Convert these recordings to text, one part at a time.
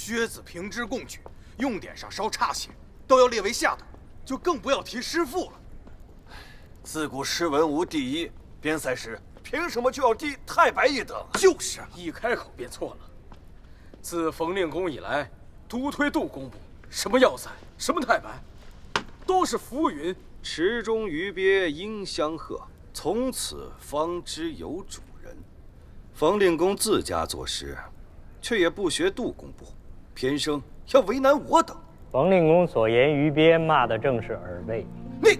靴子平之贡举，用典上稍差些，都要列为下等，就更不要提诗赋了。自古诗文无第一，边塞诗凭什么就要低太白一等？就是啊，一开口便错了。自冯令公以来，独推杜工部，什么要塞，什么太白，都是浮云。池中鱼鳖应相和，从此方知有主人。冯令公自家作诗，却也不学杜工部，偏生要为难我等。冯令公所言鱼鳖，骂的正是耳背。你，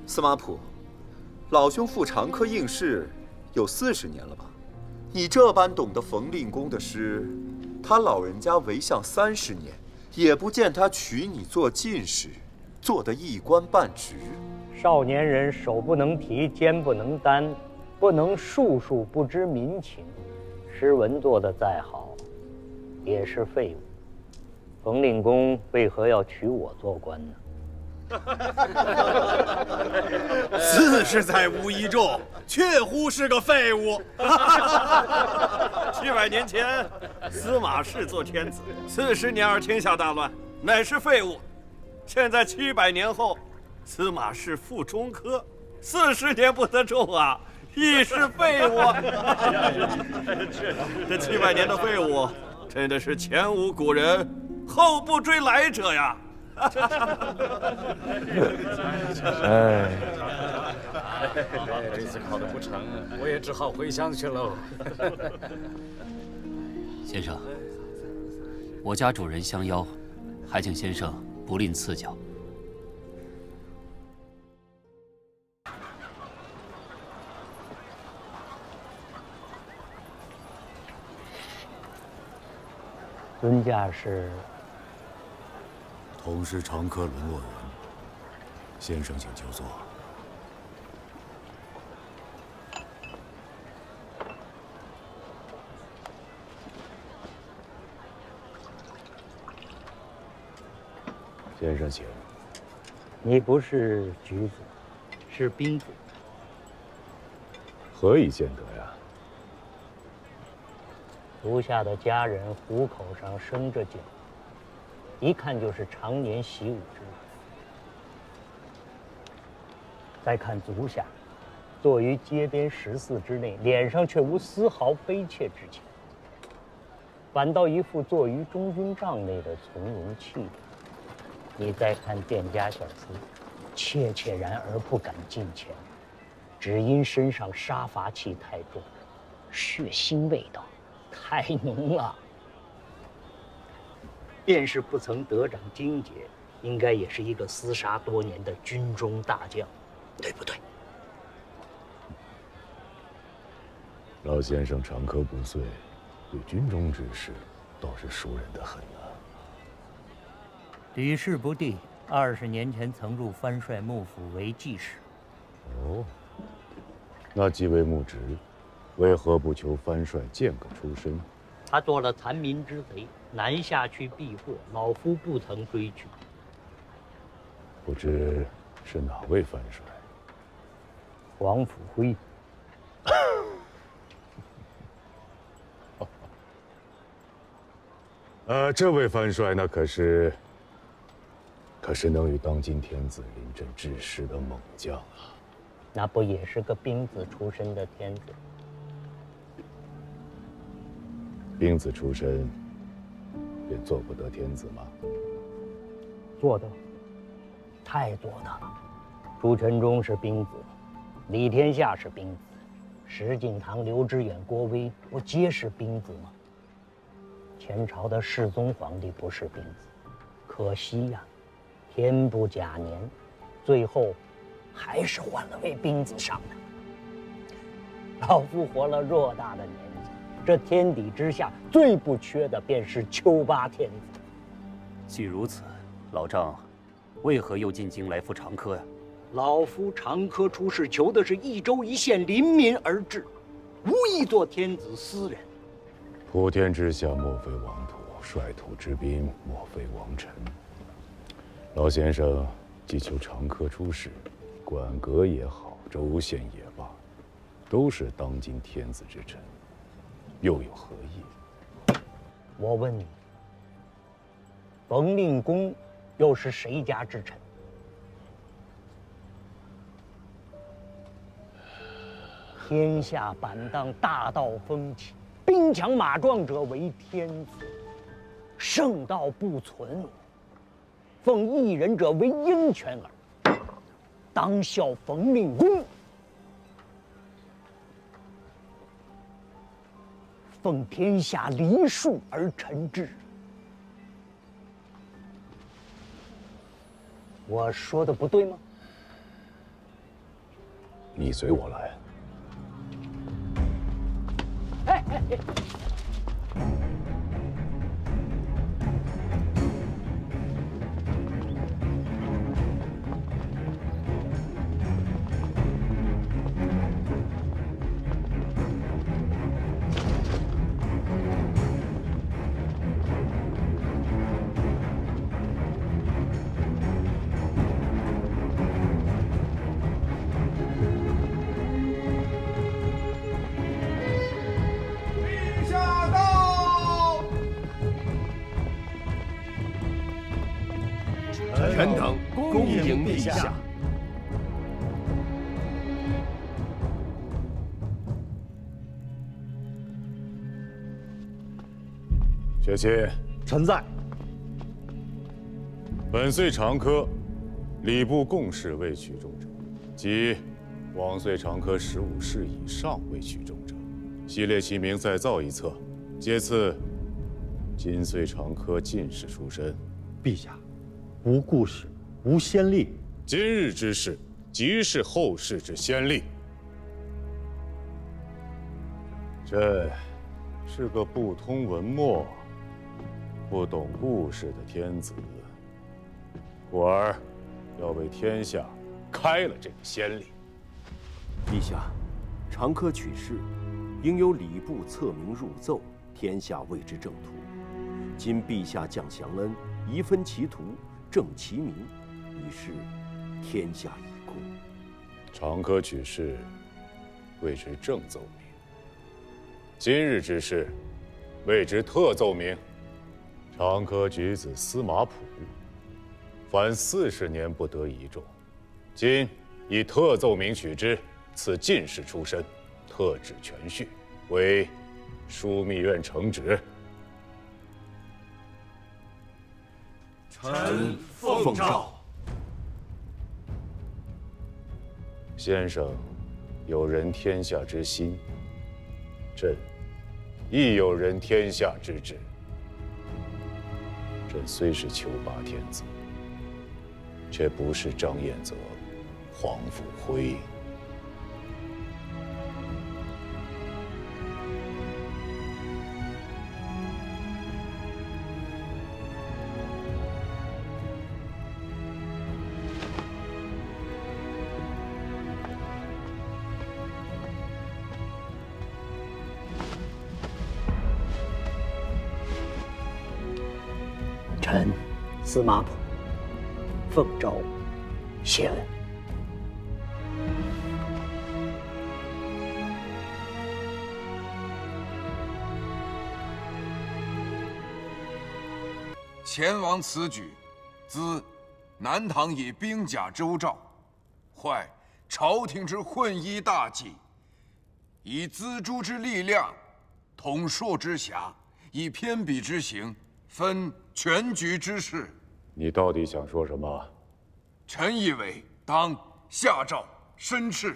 司马普，老兄赴长科应试有40年了吧？你这般懂得冯令公的诗，他老人家为相30年，也不见他娶你做进士，做得一官半职。少年人手不能提，肩不能担，不能术数不知民情，诗文做得再好，也是废物。冯令公为何要娶我做官呢自是在无一众，确乎是个废物。700年前，司马氏做天子，40年而天下大乱，乃是废物。现在700年后，司马氏赴中科，40年不得中啊，亦是废物。这700年的废物，真的是前无古人，后不追来者呀！这次考得不成，我也只好回乡去喽。先生，我家主人相邀，还请先生不吝赐教。尊驾是同是长科沦落人，先生请就坐。先生请。你不是橘子，是冰子。何以见得呀？足下的家人虎口上生着茧，一看就是常年习武之人。再看足下，坐于街边14之内，脸上却无丝毫悲切之情，反倒一副坐于中军帐内的从容气度。你再看店家小厮，怯怯然而不敢近前，只因身上杀伐气太重，血腥味道太浓了。便是不曾得掌荆节，应该也是一个厮杀多年的军中大将，对不对？老先生长科不遂，对军中之事倒是熟稔得很啊。屡试不第，20年前曾入藩帅幕府为记事。哦，那既为幕职，为何不求藩帅荐个出身？他做了残民之贼，南下去避祸，老夫不曾追去。不知是哪位藩帅？黄甫辉。这位藩帅那可是能与当今天子临阵致师的猛将啊！那不也是个兵子出身的天子？兵子出身，便做不得天子吗？做得，太做得了。朱全忠是兵子，李天下是兵子，石敬瑭、刘知远、郭威不皆是兵子吗？前朝的世宗皇帝不是兵子，可惜呀，天不假年，最后还是换了位兵子上来。老夫活了偌大的年纪，这天底之下最不缺的便是丘八天子。既如此，老丈为何又进京来赴长科呀？老夫长科出仕，求的是一州一县，临民而治，无意做天子私人。普天之下莫非王土，率土之滨莫非王臣。老先生既求长科出仕，管阁也好，州县也罢，都是当今天子之臣，又有何意？我问你，冯令公又是谁家之臣？天下板荡，大道风起，兵强马壮者为天子，圣道不存，奉一人者为鹰犬耳。当效冯令公，奉天下梨树而臣之。我说的不对吗？你随我来。臣等恭迎陛下。学卿，臣在。本岁长科，礼部贡士未取中者，即往岁长科15世以上未取中者，悉列其名再造一册，皆赐今岁长科进士出身。陛下，无故事，无先例。今日之事，即是后世之先例。朕是个不通文墨、不懂故事的天子，故而要为天下开了这个先例。陛下，长科取士，应由礼部册名入奏，天下谓之正途。今陛下降降恩，移分其途，正其名，已是天下已公。长科取士，谓之正奏明；今日之事，谓之特奏明。长科举子司马普，凡40年不得一中，今以特奏明取之，赐进士出身，特旨全序，为枢密院承旨。臣奉诏。先生有人天下之心，朕亦有人天下之志。朕虽是求拔天子，却不是张彦泽、皇甫辉。臣司马普奉诏谢恩。前王此举，兹南唐以兵甲周赵，坏朝廷之混一大计，以锱铢之力量，统硕之辖，以偏鄙之行，分全局之势。你到底想说什么？臣以为当下诏申斥。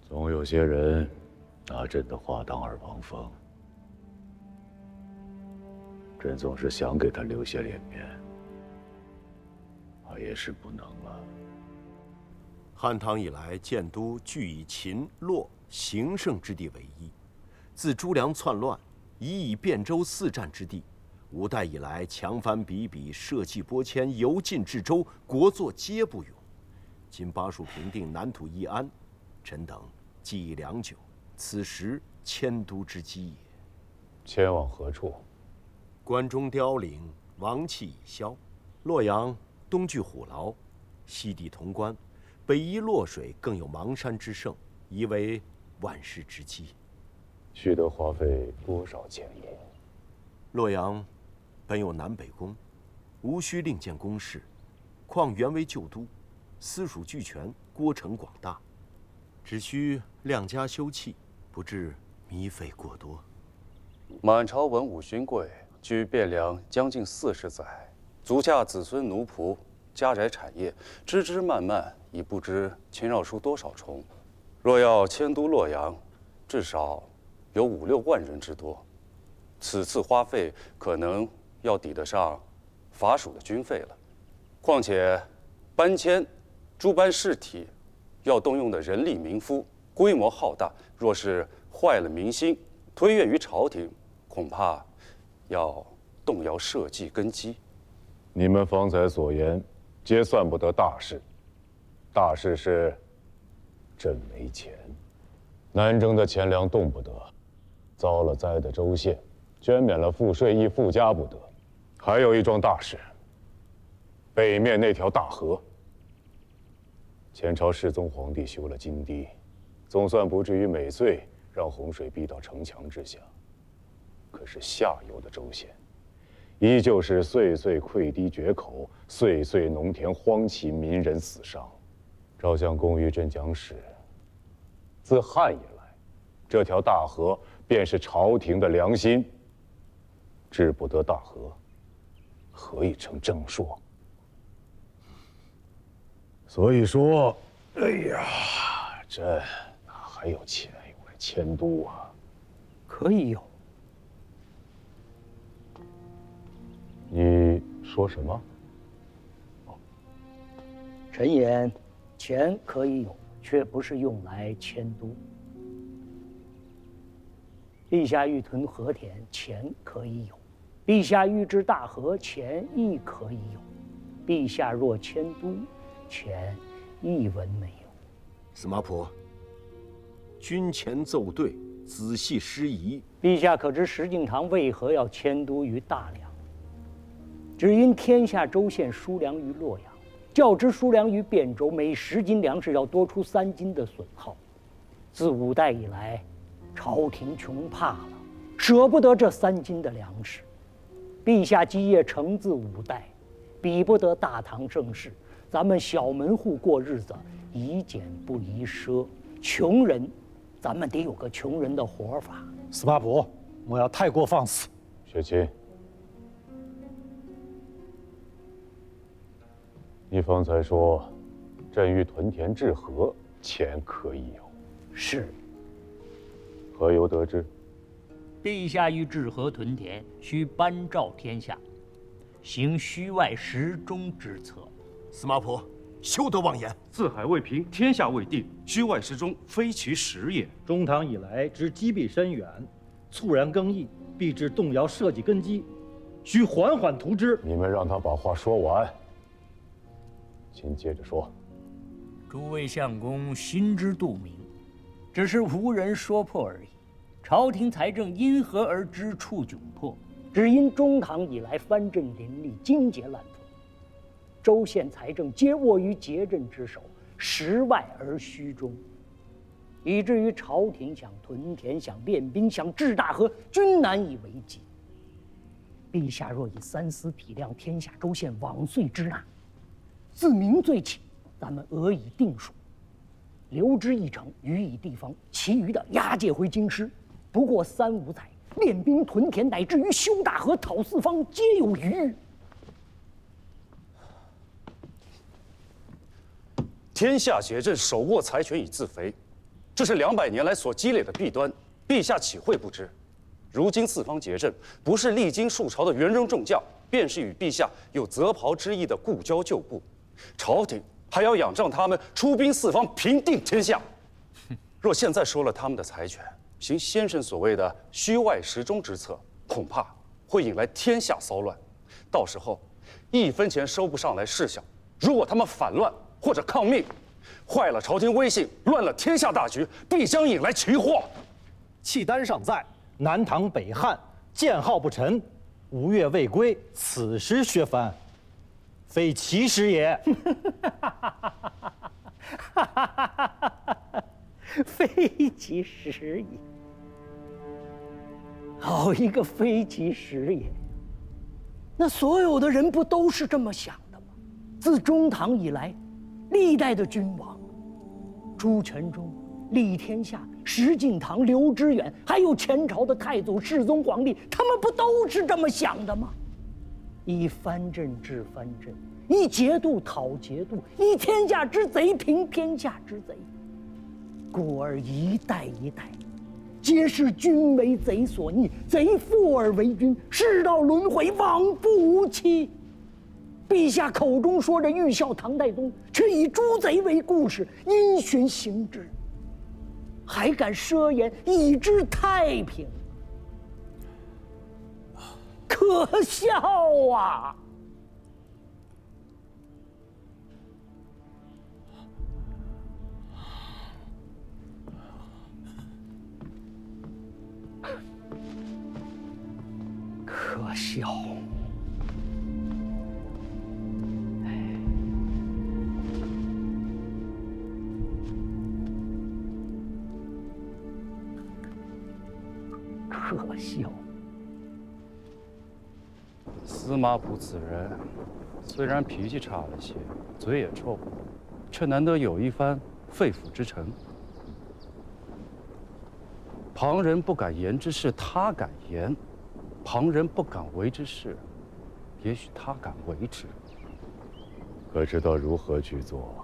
总有些人拿朕的话当耳旁风，朕总是想给他留些脸面，也是不能了。汉唐以来，建都俱以秦、洛、形胜之地为一。自朱良篡乱，已以汴州4战之地。五代以来，强藩比比，社稷拨迁，由晋至州，国祚皆不永。今巴蜀平定，南土一安，臣等记忆良久，此时迁都之机也。迁往何处？关中凋零，王气已消；洛阳东据虎牢，西抵潼关，北依洛水，更有邙山之胜，宜为万世之基。须得花费多少钱银？洛阳本有南北宫，无需另建宫室，况原为旧都，私属俱全，郭城广大，只需量加修葺，不致糜费过多。满朝文武勋贵，居汴梁将近40载，足下子孙奴仆，家宅产业，枝枝蔓蔓，已不知牵绕出多少重。若要迁都洛阳，至少有5、6万人之多。此次花费可能要抵得上法属的军费了。况且搬迁诸般事体，要动用的人力民夫规模浩大，若是坏了民心，推愿于朝廷，恐怕要动摇社稷根基。你们方才所言，皆算不得大事。大事是朕没钱，南征的钱粮动不得，遭了灾的州县捐免了赋税，亦附加不得。还有一桩大事，北面那条大河。前朝世宗皇帝修了金堤，总算不至于每岁让洪水逼到城墙之下。可是下游的州县，依旧是岁岁溃堤决口，岁岁农田荒弃，民人死伤。赵相公与朕讲史，自汉以来，这条大河便是朝廷的良心。治不得大河，何以成正朔？所以说，哎呀，朕哪还有钱用来迁都啊？可以有。你说什么？臣言，钱可以有，却不是用来迁都。陛下欲屯和田，钱可以有；陛下欲治大河，钱亦可以有；陛下若迁都，钱一文没有。司马普，军前奏对，仔细施仪。陛下可知石敬瑭为何要迁都于大梁？只因天下州县输粮于洛阳，较之输粮于汴州，每10斤粮食要多出3斤的损耗。自5代以来，朝廷穷怕了，舍不得这3斤的粮食。陛下基业承自5代，比不得大唐盛世。咱们小门户过日子，宜俭不宜奢。穷人，咱们得有个穷人的活法。司马普，莫要太过放肆。雪琴，你方才说，朕欲屯田治河，钱可以有。是。何由得知？陛下欲治河屯田，须颁诏天下，行虚外实中之策。司马普，休得妄言！四海未平，天下未定，虚外实中，非其实也。中唐以来之积弊深远，猝然更易，必致动摇社稷根基，需缓缓图之。你们让他把话说完。请接着说。诸位相公心知肚明，只是无人说破而已。朝廷财政因何而支处窘迫？只因中唐以来藩镇林立，经节滥赋，州县财政皆握于节镇之手，实外而虚中，以至于朝廷想屯田、想练兵、想治大河，均难以为继。陛下若以三思体谅天下州县往岁之纳，自明罪起，咱们俄以定数，留之一城，予以地方，其余的押解回京师。不过3、5载，练兵屯田，乃至于修大河、讨四方，皆有余裕。天下节镇，手握财权以自肥，这是200年来所积累的弊端，陛下岂会不知？如今四方节镇，不是历经数朝的元戎众将，便是与陛下有择袍之意的故交旧部，朝廷还要仰仗他们出兵四方，平定天下。若现在收了他们的财权，行先生所谓的虚外实中之策，恐怕会引来天下骚乱。到时候1分钱收不上来事小，如果他们反乱或者抗命，坏了朝廷威信，乱了天下大局，必将引来奇祸。契丹尚在，南唐北汉，建号不沉，吴越未归，此时削藩，非其时也。非其时也。好一个非其实也！那所有的人不都是这么想的吗？自中唐以来，历代的君王，朱全忠、李天下、石敬瑭、刘知远，还有前朝的太祖、世宗皇帝，他们不都是这么想的吗？以藩镇治藩镇，以节度讨节度，以天下之贼平天下之贼。故而一代一代，皆是君为贼所逆，贼附而为君，世道轮回，往复无期。陛下口中说着欲效唐太宗，却以诛贼为故事，因循行之，还敢奢言以知太平，可笑啊！可笑！可笑！司马普此人，虽然脾气差了些，嘴也臭，却难得有一番肺腑之诚。旁人不敢言之事，他敢言；旁人不敢为之事，也许他敢为之。可知道如何去做，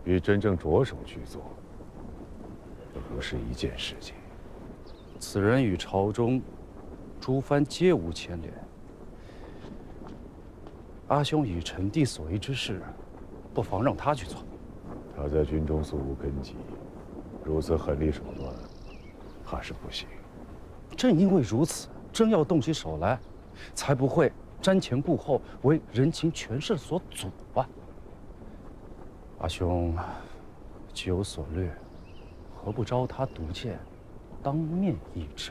与真正着手去做，这不是一件事情。此人与朝中诸藩皆无牵连。阿兄以臣弟所议之事，不妨让他去做。他在军中素无根基，如此狠戾手段，怕是不行。正因为如此，真要动起手来，才不会瞻前顾后，为人情权势所阻啊！阿兄既有所虑，何不招他独见，当面议之？